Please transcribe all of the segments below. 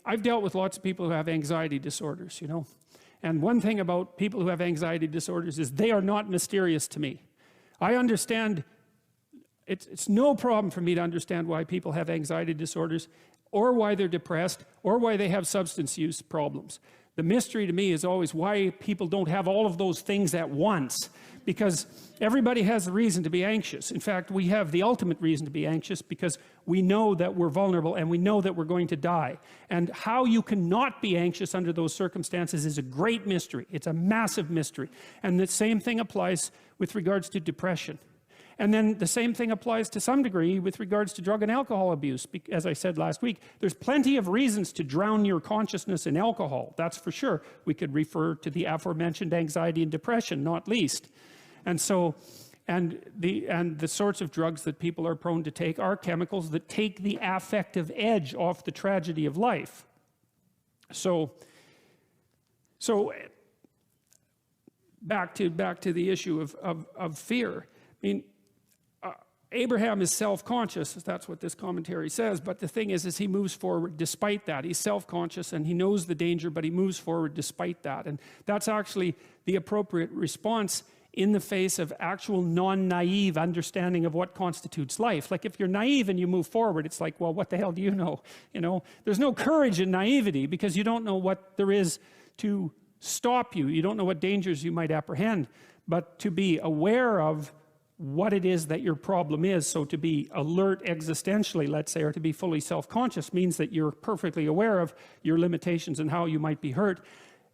I've dealt with lots of people who have anxiety disorders, you know. And one thing about people who have anxiety disorders is they are not mysterious to me. I understand, it's no problem for me to understand why people have anxiety disorders, or why they're depressed, or why they have substance use problems. The mystery to me is always why people don't have all of those things at once. Because everybody has a reason to be anxious. In fact, we have the ultimate reason to be anxious because we know that we're vulnerable and we know that we're going to die. And how you cannot be anxious under those circumstances is a great mystery. It's a massive mystery. And the same thing applies with regards to depression. And then the same thing applies to some degree with regards to drug and alcohol abuse. As I said last week, there's plenty of reasons to drown your consciousness in alcohol. That's for sure. We could refer to the aforementioned anxiety and depression, not least. And so, and the sorts of drugs that people are prone to take are chemicals that take the affective edge off the tragedy of life. So back to the issue of fear. I mean, Abraham is self-conscious, that's what this commentary says, but the thing is he moves forward despite that. He's self-conscious and he knows the danger, but he moves forward despite that. And that's actually the appropriate response in the face of actual non-naive understanding of what constitutes life. Like if you're naive and you move forward, it's like, well, what the hell do you know? You know, there's no courage in naivety because you don't know what there is to stop you. You don't know what dangers you might apprehend. But to be aware of what it is that your problem is, so to be alert existentially, let's say, or to be fully self-conscious means that you're perfectly aware of your limitations and how you might be hurt.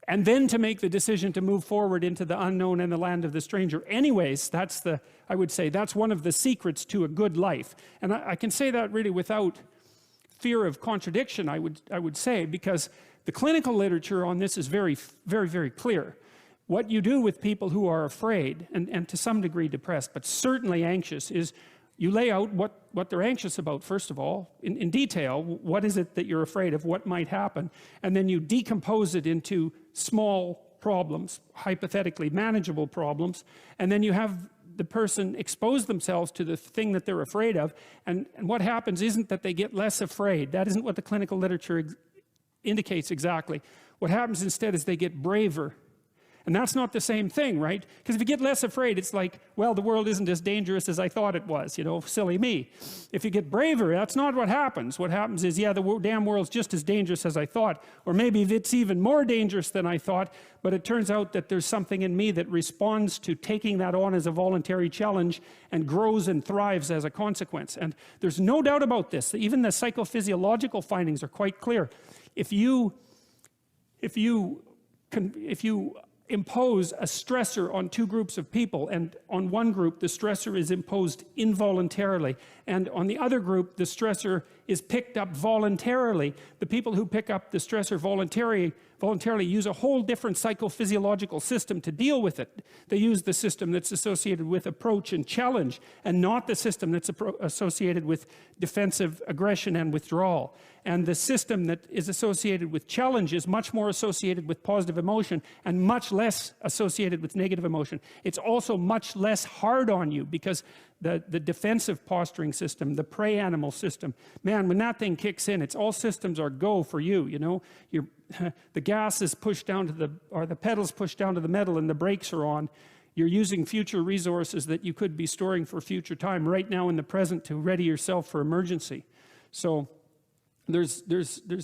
And then to make the decision to move forward into the unknown and the land of the stranger. Anyways, I would say that's one of the secrets to a good life. And I can say that really without fear of contradiction, I would say, because the clinical literature on this is very, very, very clear. What you do with people who are afraid, and to some degree depressed, but certainly anxious, is you lay out what they're anxious about, first of all, in detail. What is it that you're afraid of? What might happen? And then you decompose it into small problems, hypothetically manageable problems, and then you have the person expose themselves to the thing that they're afraid of, and what happens isn't that they get less afraid. That isn't what the clinical literature indicates exactly. What happens instead is they get braver. And that's not the same thing, right? Because if you get less afraid, it's like, well, the world isn't as dangerous as I thought it was, you know, silly me. If you get braver, that's not what happens. What happens is, yeah, the damn world's just as dangerous as I thought, or maybe it's even more dangerous than I thought, but it turns out that there's something in me that responds to taking that on as a voluntary challenge and grows and thrives as a consequence. And there's no doubt about this. Even the psychophysiological findings are quite clear. If you impose a stressor on two groups of people, and on one group the stressor is imposed involuntarily, and on the other group the stressor is picked up voluntarily, the people who pick up the stressor voluntarily use a whole different psychophysiological system to deal with it. They use the system that's associated with approach and challenge, and not the system that's associated with defensive aggression and withdrawal. And the system that is associated with challenge is much more associated with positive emotion and much less associated with negative emotion. It's also much less hard on you because the defensive posturing system, the prey animal system, man, when that thing kicks in, it's all systems are go for you, you know. The gas is pushed down to the pedals pushed down to the metal and the brakes are on. You're using future resources that you could be storing for future time right now in the present to ready yourself for emergency. So there's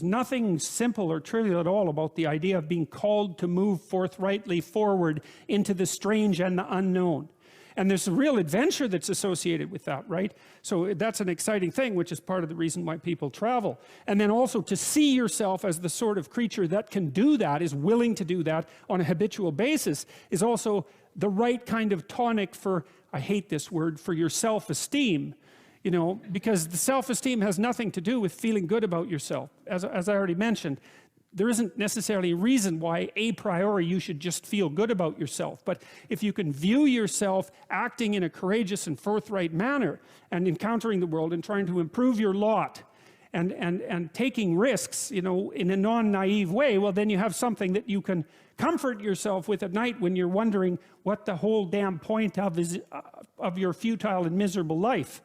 nothing simple or trivial at all about the idea of being called to move forthrightly forward into the strange and the unknown. And there's a real adventure that's associated with that, right? So that's an exciting thing, which is part of the reason why people travel. And then also to see yourself as the sort of creature that can do that, is willing to do that on a habitual basis, is also the right kind of tonic for, I hate this word, for your self-esteem. You know, because the self-esteem has nothing to do with feeling good about yourself. As I already mentioned, there isn't necessarily a reason why a priori you should just feel good about yourself. But if you can view yourself acting in a courageous and forthright manner and encountering the world and trying to improve your lot and taking risks, you know, in a non-naive way, well, then you have something that you can comfort yourself with at night when you're wondering what the whole damn point of is of your futile and miserable life.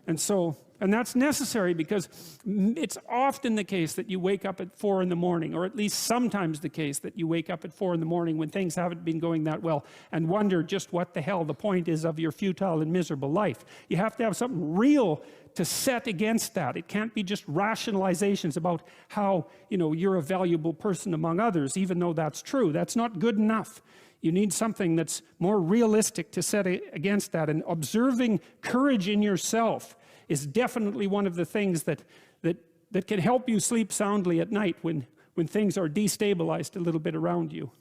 And so And that's necessary because it's often the case that you wake up at 4 in the morning, or at least sometimes the case that you wake up at 4 in the morning when things haven't been going that well, and wonder just what the hell the point is of your futile and miserable life. You have to have something real to set against that. It can't be just rationalizations about how, you're a valuable person among others, even though that's true. That's not good enough. You need something that's more realistic to set against that. And observing courage in yourself is definitely one of the things that can help you sleep soundly at night when things are destabilized a little bit around you.